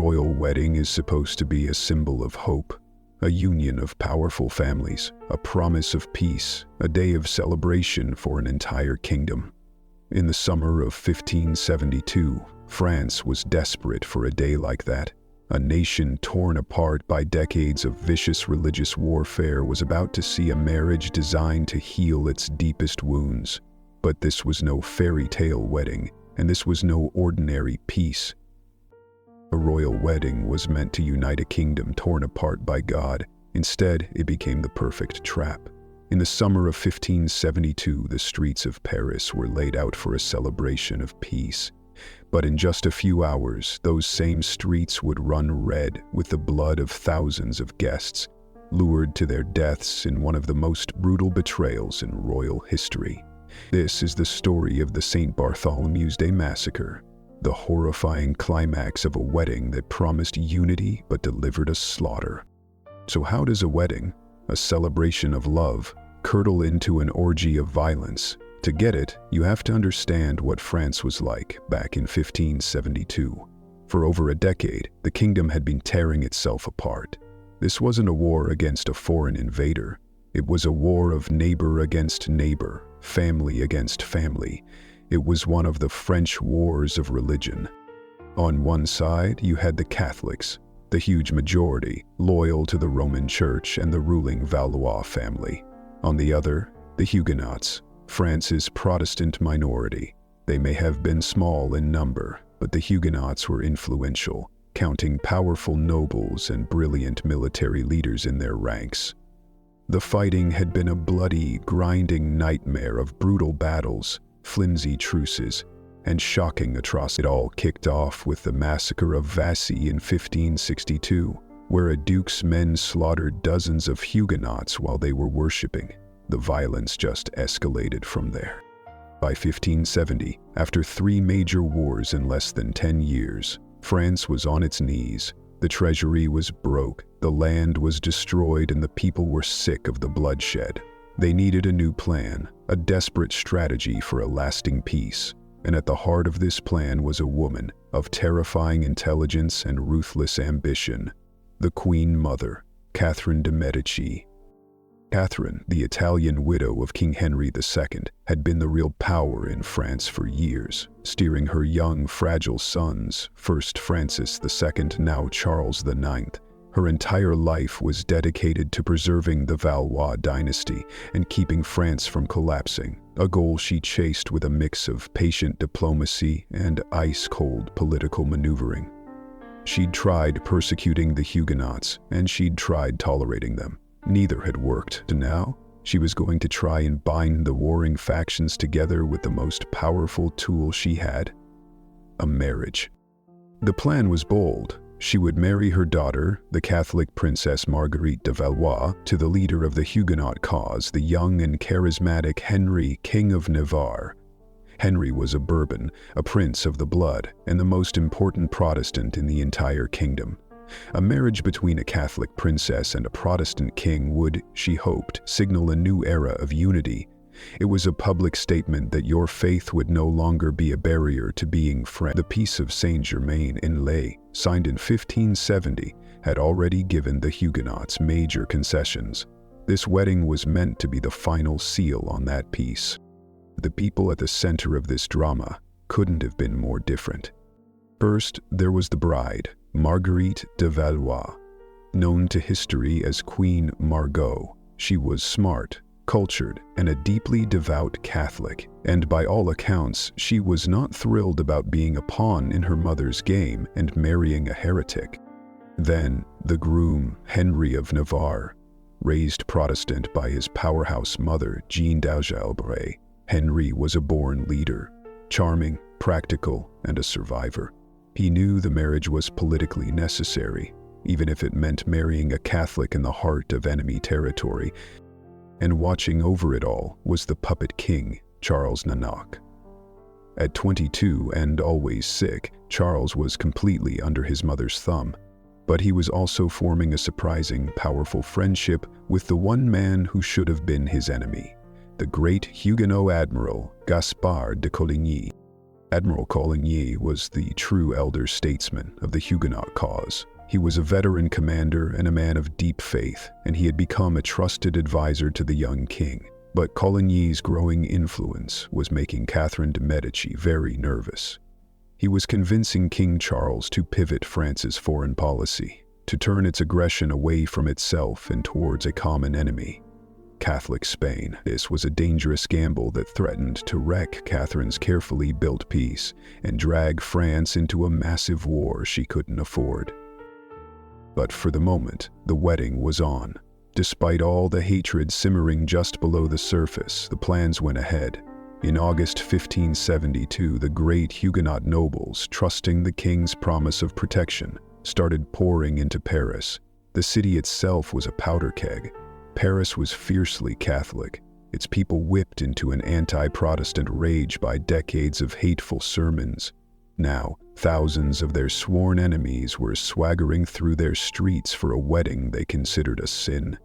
royal wedding is supposed to be a symbol of hope, a union of powerful families, a promise of peace, a day of celebration for an entire kingdom. In the summer of 1572, France was desperate for a day like that. A nation torn apart by decades of vicious religious warfare was about to see a marriage designed to heal its deepest wounds. But this was no fairy tale wedding, and this was no ordinary peace. A royal wedding was meant to unite a kingdom torn apart by God. Instead, it became the perfect trap. In the summer of 1572, the streets of Paris were laid out for a celebration of peace. But in just a few hours, those same streets would run red with the blood of thousands of guests, lured to their deaths in one of the most brutal betrayals in royal history. This is the story of the St. Bartholomew's Day Massacre, the horrifying climax of a wedding that promised unity but delivered a slaughter. So how does a wedding, a celebration of love, curdle into an orgy of violence? To get it, you have to understand what France was like back in 1572. For over a decade, the kingdom had been tearing itself apart. This wasn't a war against a foreign invader. It was a war of neighbor against neighbor, family against family. It was one of the French wars of religion. On one side, you had the Catholics, the huge majority, loyal to the Roman Church and the ruling Valois family. On the other, the Huguenots, France's Protestant minority. They may have been small in number, but the Huguenots were influential, counting powerful nobles and brilliant military leaders in their ranks. The fighting had been a bloody, grinding nightmare of brutal battles, flimsy truces, and shocking atrocities. It all kicked off with the Massacre of Vassy in 1562, where a duke's men slaughtered dozens of Huguenots while they were worshipping. The violence just escalated from there. By 1570, after 3 major wars in less than 10 years, France was on its knees. The treasury was broke, the land was destroyed, and the people were sick of the bloodshed. They needed a new plan, a desperate strategy for a lasting peace. And at the heart of this plan was a woman of terrifying intelligence and ruthless ambition, the Queen Mother, Catherine de Medici. Catherine, the Italian widow of King Henry II, had been the real power in France for years, steering her young, fragile sons, first Francis II, now Charles IX. Her entire life was dedicated to preserving the Valois dynasty and keeping France from collapsing, a goal she chased with a mix of patient diplomacy and ice-cold political maneuvering. She'd tried persecuting the Huguenots, and she'd tried tolerating them. Neither had worked, and now she was going to try and bind the warring factions together with the most powerful tool she had: a marriage. The plan was bold. She would marry her daughter, the Catholic Princess Marguerite de Valois, to the leader of the Huguenot cause, the young and charismatic Henry, King of Navarre. Henry was a Bourbon, a prince of the blood, and the most important Protestant in the entire kingdom. A marriage between a Catholic princess and a Protestant king would, she hoped, signal a new era of unity. It was a public statement that your faith would no longer be a barrier to being friends. The Peace of Saint-Germain-en-Laye, signed in 1570, had already given the Huguenots major concessions. This wedding was meant to be the final seal on that peace. The people at the center of this drama couldn't have been more different. First, there was the bride, Marguerite de Valois. Known to history as Queen Margot, she was smart, cultured, and a deeply devout Catholic, and by all accounts, she was not thrilled about being a pawn in her mother's game and marrying a heretic. Then, the groom, Henry of Navarre. Raised Protestant by his powerhouse mother, Jeanne d'Albret, Henry was a born leader, charming, practical, and a survivor. He knew the marriage was politically necessary, even if it meant marrying a Catholic in the heart of enemy territory. And watching over it all was the puppet king, Charles IX. At 22 and always sick, Charles was completely under his mother's thumb. But he was also forming a surprising, powerful friendship with the one man who should have been his enemy, the great Huguenot admiral Gaspard de Coligny. Admiral Coligny was the true elder statesman of the Huguenot cause. He was a veteran commander and a man of deep faith, and he had become a trusted advisor to the young king. But Coligny's growing influence was making Catherine de Medici very nervous. He was convincing King Charles to pivot France's foreign policy, to turn its aggression away from itself and towards a common enemy, Catholic Spain. This was a dangerous gamble that threatened to wreck Catherine's carefully built peace and drag France into a massive war she couldn't afford. But for the moment, the wedding was on. Despite all the hatred simmering just below the surface, the plans went ahead. In August 1572, the great Huguenot nobles, trusting the king's promise of protection, started pouring into Paris. The city itself was a powder keg. Paris was fiercely Catholic, its people whipped into an anti-Protestant rage by decades of hateful sermons. Now, thousands of their sworn enemies were swaggering through their streets for a wedding they considered a sin.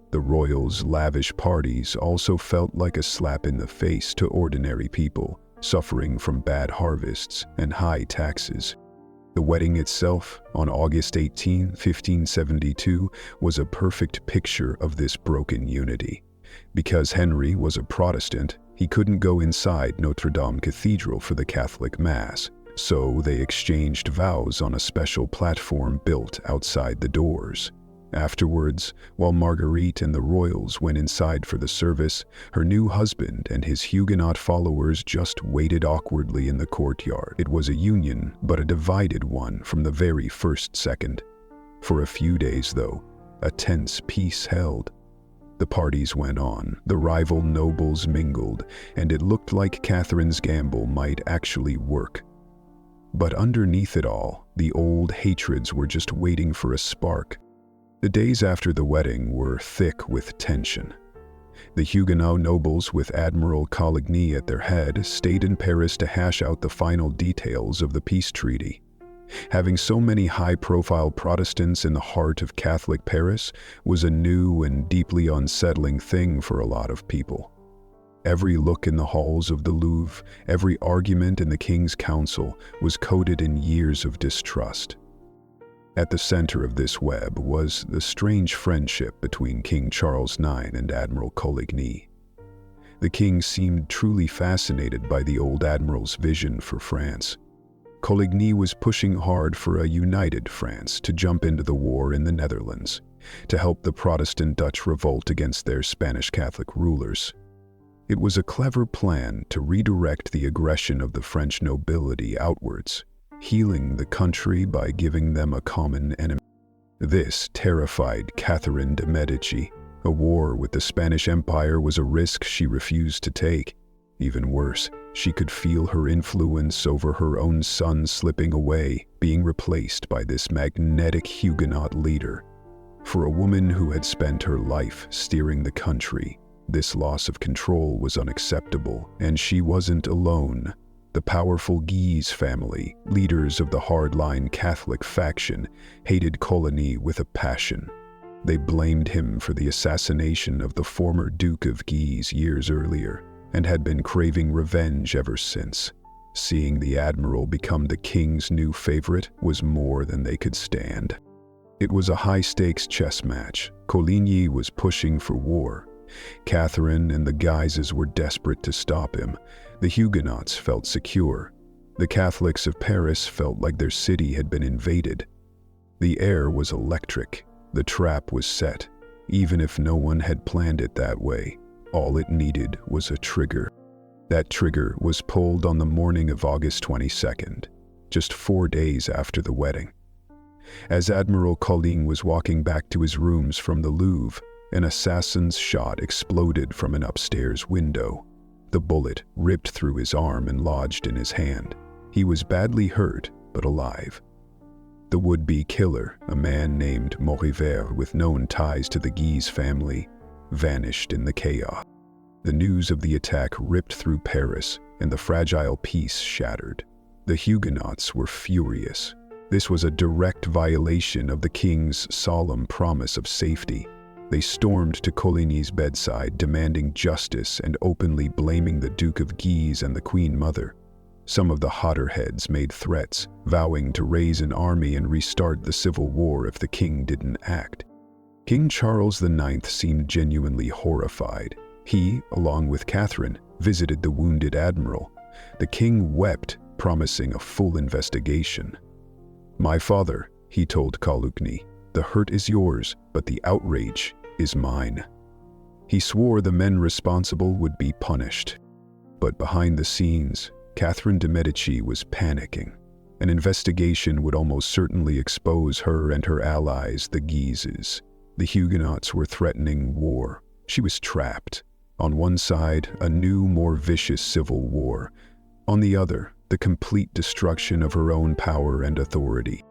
The royals' lavish parties also felt like a slap in the face to ordinary people, suffering from bad harvests and high taxes. The wedding itself, on August 18, 1572, was a perfect picture of this broken unity. Because Henry was a Protestant, he couldn't go inside Notre Dame Cathedral for the Catholic Mass, so they exchanged vows on a special platform built outside the doors. Afterwards, while Marguerite and the royals went inside for the service, her new husband and his Huguenot followers just waited awkwardly in the courtyard. It was a union, but a divided one from the very first second. For a few days, though, a tense peace held. The parties went on, the rival nobles mingled, and it looked like Catherine's gamble might actually work. But underneath it all, the old hatreds were just waiting for a spark. The days after the wedding were thick with tension. The Huguenot nobles, with Admiral Coligny at their head, stayed in Paris to hash out the final details of the peace treaty. Having so many high-profile Protestants in the heart of Catholic Paris was a new and deeply unsettling thing for a lot of people. Every look in the halls of the Louvre, every argument in the King's Council was coated in years of distrust. At the center of this web was the strange friendship between King Charles IX and Admiral Coligny. The king seemed truly fascinated by the old admiral's vision for France. Coligny was pushing hard for a united France to jump into the war in the Netherlands, to help the Protestant Dutch revolt against their Spanish Catholic rulers. It was a clever plan to redirect the aggression of the French nobility outwards, healing the country by giving them a common enemy. This terrified Catherine de Medici. A war with the Spanish Empire was a risk she refused to take. Even worse, she could feel her influence over her own son slipping away, being replaced by this magnetic Huguenot leader. For a woman who had spent her life steering the country, this loss of control was unacceptable, and she wasn't alone. The powerful Guise family, leaders of the hardline Catholic faction, hated Coligny with a passion. They blamed him for the assassination of the former Duke of Guise years earlier, and had been craving revenge ever since. Seeing the admiral become the king's new favorite was more than they could stand. It was a high-stakes chess match. Coligny was pushing for war. Catherine and the Guises were desperate to stop him. The Huguenots felt secure. The Catholics of Paris felt like their city had been invaded. The air was electric. The trap was set. Even if no one had planned it that way, all it needed was a trigger. That trigger was pulled on the morning of August 22nd, just 4 days after the wedding. As Admiral Coligny was walking back to his rooms from the Louvre, an assassin's shot exploded from an upstairs window. The bullet ripped through his arm and lodged in his hand. He was badly hurt, but alive. The would-be killer, a man named Mauriver with known ties to the Guise family, vanished in the chaos. The news of the attack ripped through Paris, and the fragile peace shattered. The Huguenots were furious. This was a direct violation of the king's solemn promise of safety. They stormed to Coligny's bedside, demanding justice and openly blaming the Duke of Guise and the Queen Mother. Some of the hotter heads made threats, vowing to raise an army and restart the civil war if the king didn't act. King Charles IX seemed genuinely horrified. He, along with Catherine, visited the wounded admiral. The king wept, promising a full investigation. "My father," he told Coligny, "the hurt is yours, but the outrage is mine." He swore the men responsible would be punished. But behind the scenes, Catherine de Medici was panicking. An investigation would almost certainly expose her and her allies, the Guises. The Huguenots were threatening war. She was trapped. On one side, a new, more vicious civil war. On the other, the complete destruction of her own power and authority.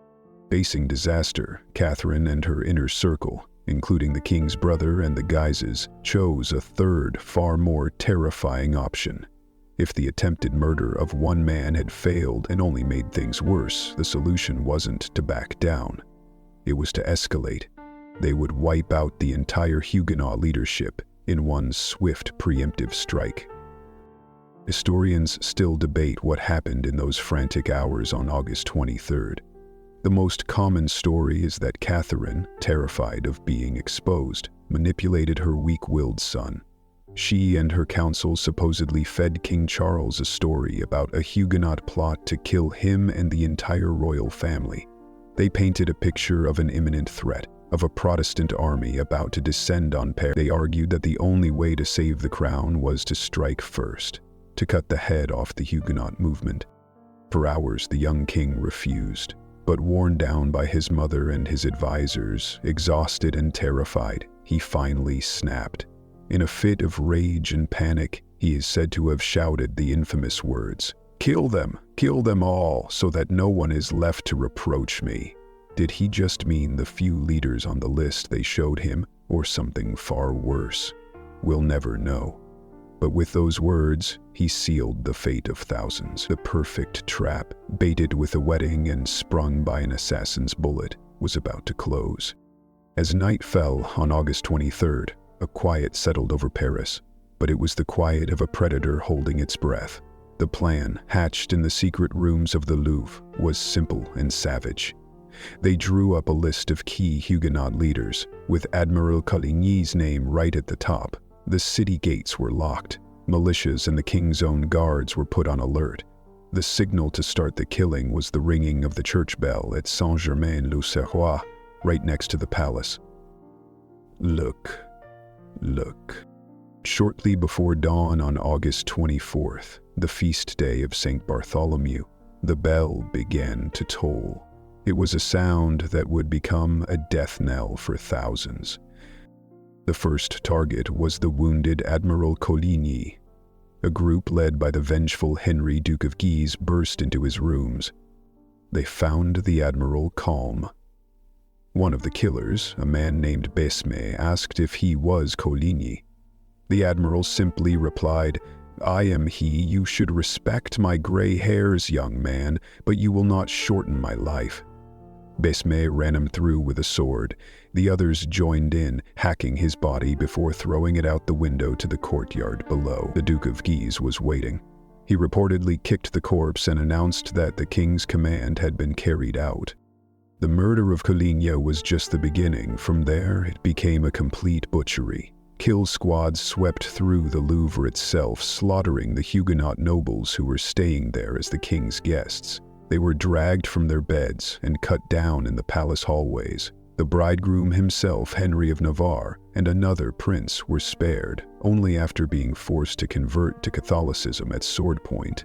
Facing disaster, Catherine and her inner circle, including the king's brother and the Guises, chose a third, far more terrifying option. If the attempted murder of one man had failed and only made things worse, the solution wasn't to back down. It was to escalate. They would wipe out the entire Huguenot leadership in one swift, preemptive strike. Historians still debate what happened in those frantic hours on August 23rd. The most common story is that Catherine, terrified of being exposed, manipulated her weak-willed son. She and her council supposedly fed King Charles a story about a Huguenot plot to kill him and the entire royal family. They painted a picture of an imminent threat, of a Protestant army about to descend on Paris. They argued that the only way to save the crown was to strike first, to cut the head off the Huguenot movement. For hours, the young king refused, but worn down by his mother and his advisors, exhausted and terrified, he finally snapped. In a fit of rage and panic, he is said to have shouted the infamous words, kill them all, so that no one is left to reproach me." Did he just mean the few leaders on the list they showed him, or something far worse? We'll never know. But with those words, he sealed the fate of thousands. The perfect trap, baited with a wedding and sprung by an assassin's bullet, was about to close. As night fell on August 23rd, a quiet settled over Paris, but it was the quiet of a predator holding its breath. The plan, hatched in the secret rooms of the Louvre, was simple and savage. They drew up a list of key Huguenot leaders, with Admiral Coligny's name right at the top. The city gates were locked. Militias and the king's own guards were put on alert. The signal to start the killing was the ringing of the church bell at Saint-Germain-l'Auxerrois, right next to the palace. Look. Shortly before dawn on August 24th, the feast day of St. Bartholomew, the bell began to toll. It was a sound that would become a death knell for thousands. The first target was the wounded Admiral Coligny. A group led by the vengeful Henry, Duke of Guise, burst into his rooms. They found the admiral calm. One of the killers, a man named Besme, asked if he was Coligny. The admiral simply replied, "I am he. You should respect my gray hairs, young man, but you will not shorten my life." Besme ran him through with a sword. The others joined in, hacking his body before throwing it out the window to the courtyard below. The Duke of Guise was waiting. He reportedly kicked the corpse and announced that the king's command had been carried out. The murder of Coligny was just the beginning. From there, it became a complete butchery. Kill squads swept through the Louvre itself, slaughtering the Huguenot nobles who were staying there as the king's guests. They were dragged from their beds and cut down in the palace hallways. The bridegroom himself, Henry of Navarre, and another prince were spared, only after being forced to convert to Catholicism at sword point.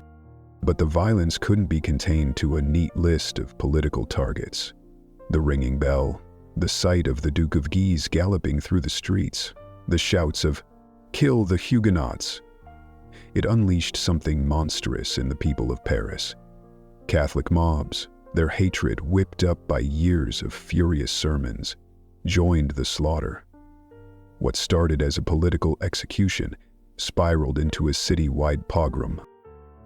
But the violence couldn't be contained to a neat list of political targets. The ringing bell, the sight of the Duke of Guise galloping through the streets, the shouts of, "Kill the Huguenots!" It unleashed something monstrous in the people of Paris. Catholic mobs, their hatred whipped up by years of furious sermons, joined the slaughter. What started as a political execution spiraled into a city-wide pogrom.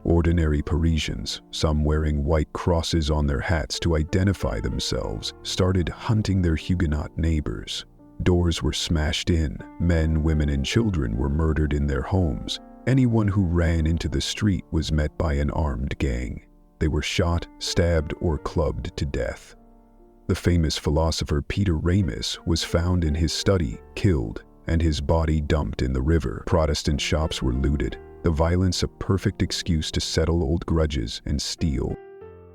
Ordinary Parisians, some wearing white crosses on their hats to identify themselves, started hunting their Huguenot neighbors. Doors were smashed in, men, women, and children were murdered in their homes. Anyone who ran into the street was met by an armed gang. They were shot, stabbed, or clubbed to death. The famous philosopher Peter Ramus was found in his study, killed, and his body dumped in the river. Protestant shops were looted, the violence a perfect excuse to settle old grudges and steal.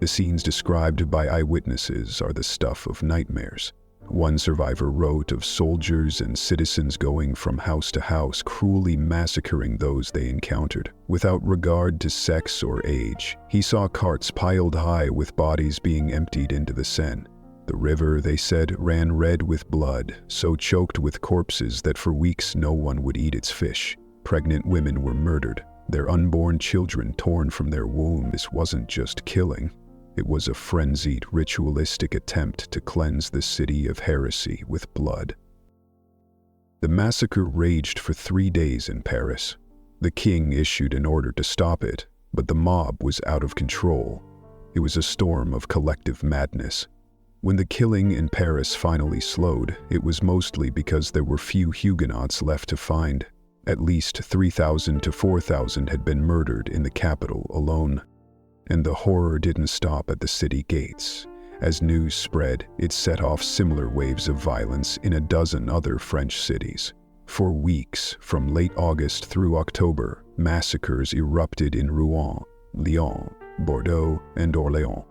The scenes described by eyewitnesses are the stuff of nightmares. One survivor wrote of soldiers and citizens going from house to house, cruelly massacring those they encountered. Without regard to sex or age, he saw carts piled high with bodies being emptied into the Seine. The river, they said, ran red with blood, so choked with corpses that for weeks no one would eat its fish. Pregnant women were murdered, their unborn children torn from their womb. This wasn't just killing. It was a frenzied, ritualistic attempt to cleanse the city of heresy with blood. The massacre raged for 3 days in Paris. The king issued an order to stop it, but the mob was out of control. It was a storm of collective madness. When the killing in Paris finally slowed, it was mostly because there were few Huguenots left to find. At least 3,000 to 4,000 had been murdered in the capital alone. And the horror didn't stop at the city gates. As news spread, it set off similar waves of violence in a dozen other French cities. For weeks, from late August through October, massacres erupted in Rouen, Lyon, Bordeaux, and Orléans.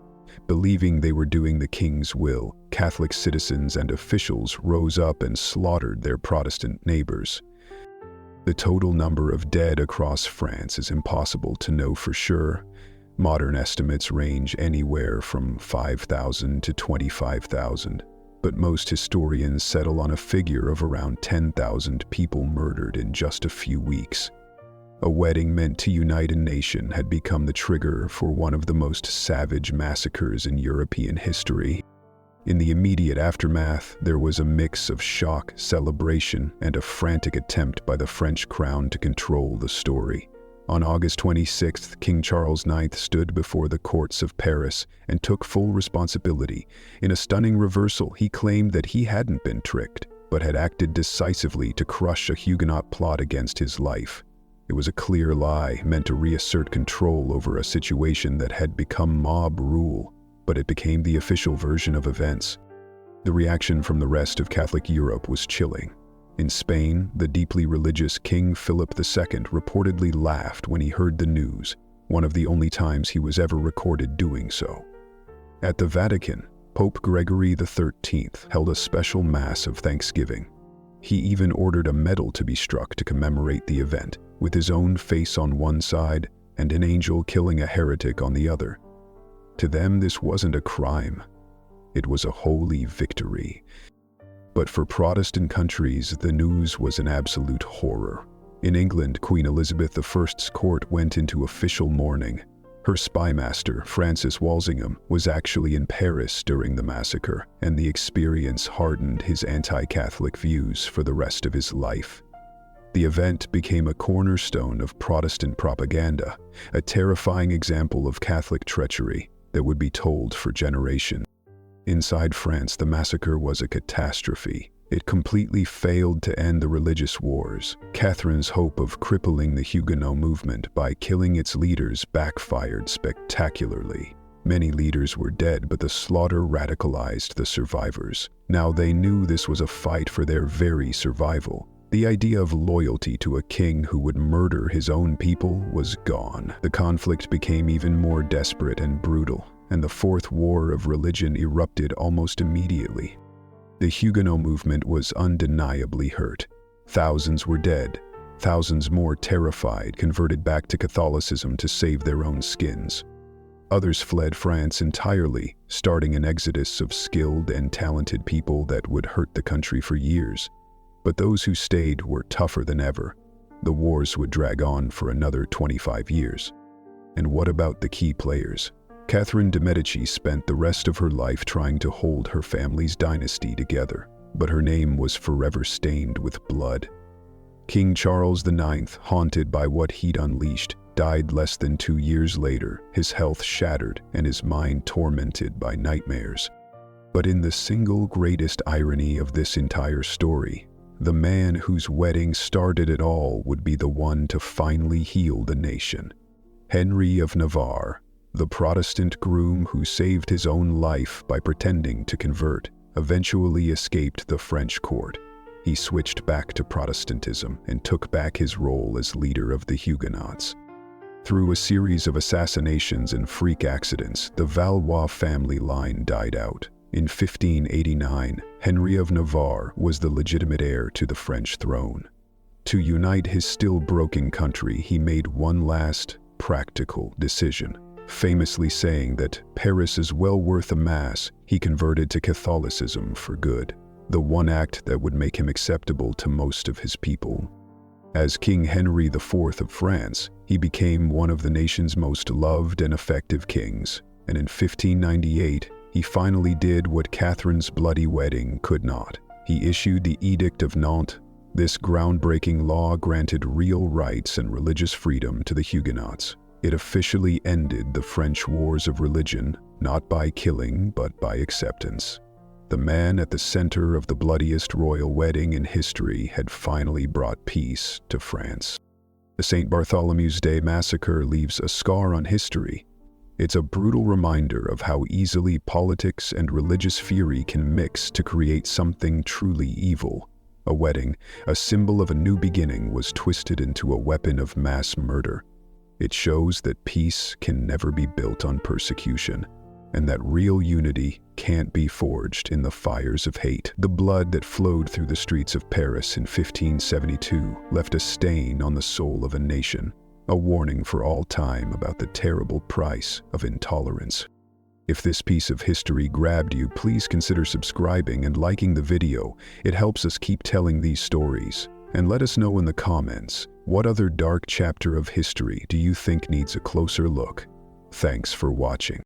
Believing they were doing the king's will, Catholic citizens and officials rose up and slaughtered their Protestant neighbors. The total number of dead across France is impossible to know for sure. Modern estimates range anywhere from 5,000 to 25,000, but most historians settle on a figure of around 10,000 people murdered in just a few weeks. A wedding meant to unite a nation had become the trigger for one of the most savage massacres in European history. In the immediate aftermath, there was a mix of shock, celebration, and a frantic attempt by the French crown to control the story. On August 26th, King Charles IX stood before the courts of Paris and took full responsibility. In a stunning reversal, he claimed that he hadn't been tricked, but had acted decisively to crush a Huguenot plot against his life. It was a clear lie meant to reassert control over a situation that had become mob rule, but it became the official version of events. The reaction from the rest of Catholic Europe was chilling. In Spain, the deeply religious King Philip II reportedly laughed when he heard the news, one of the only times he was ever recorded doing so. At the Vatican, Pope Gregory XIII held a special Mass of Thanksgiving. He even ordered a medal to be struck to commemorate the event, with his own face on one side and an angel killing a heretic on the other. To them, this wasn't a crime. It was a holy victory. But for Protestant countries, the news was an absolute horror. In England, Queen Elizabeth I's court went into official mourning. Her spymaster, Francis Walsingham, was actually in Paris during the massacre, and the experience hardened his anti-Catholic views for the rest of his life. The event became a cornerstone of Protestant propaganda, a terrifying example of Catholic treachery that would be told for generations. Inside France, the massacre was a catastrophe. It completely failed to end the religious wars. Catherine's hope of crippling the Huguenot movement by killing its leaders backfired spectacularly. Many leaders were dead, but the slaughter radicalized the survivors. Now they knew this was a fight for their very survival. The idea of loyalty to a king who would murder his own people was gone. The conflict became even more desperate and brutal, and the Fourth War of Religion erupted almost immediately. The Huguenot movement was undeniably hurt. Thousands were dead. Thousands more terrified converted back to Catholicism to save their own skins. Others fled France entirely, starting an exodus of skilled and talented people that would hurt the country for years. But those who stayed were tougher than ever. The wars would drag on for another 25 years. And what about the key players? Catherine de Medici spent the rest of her life trying to hold her family's dynasty together, but her name was forever stained with blood. King Charles IX, haunted by what he'd unleashed, died less than 2 years later, his health shattered and his mind tormented by nightmares. But in the single greatest irony of this entire story, The man whose wedding started it all would be the one to finally heal the nation. Henry of Navarre, the Protestant groom who saved his own life by pretending to convert, eventually escaped the French court. He switched back to Protestantism and took back his role as leader of the Huguenots. Through a series of assassinations and freak accidents, the Valois family line died out. In 1589, Henry of Navarre was the legitimate heir to the French throne. To unite his still broken country, he made one last, practical decision. Famously saying that Paris is well worth a mass, he converted to Catholicism for good, the one act that would make him acceptable to most of his people. As King Henry IV of France, he became one of the nation's most loved and effective kings, and in 1598, he finally did what Catherine's bloody wedding could not. He issued the Edict of Nantes. This groundbreaking law granted real rights and religious freedom to the Huguenots. It officially ended the French wars of religion, not by killing, but by acceptance. The man at the center of the bloodiest royal wedding in history had finally brought peace to France. The St. Bartholomew's Day massacre leaves a scar on history. It's a brutal reminder of how easily politics and religious fury can mix to create something truly evil. A wedding, a symbol of a new beginning, was twisted into a weapon of mass murder. It shows that peace can never be built on persecution, and that real unity can't be forged in the fires of hate. The blood that flowed through the streets of Paris in 1572 left a stain on the soul of a nation, a warning for all time about the terrible price of intolerance. If this piece of history grabbed you, please consider subscribing and liking the video. It helps us keep telling these stories. And let us know in the comments, what other dark chapter of history do you think needs a closer look? Thanks for watching.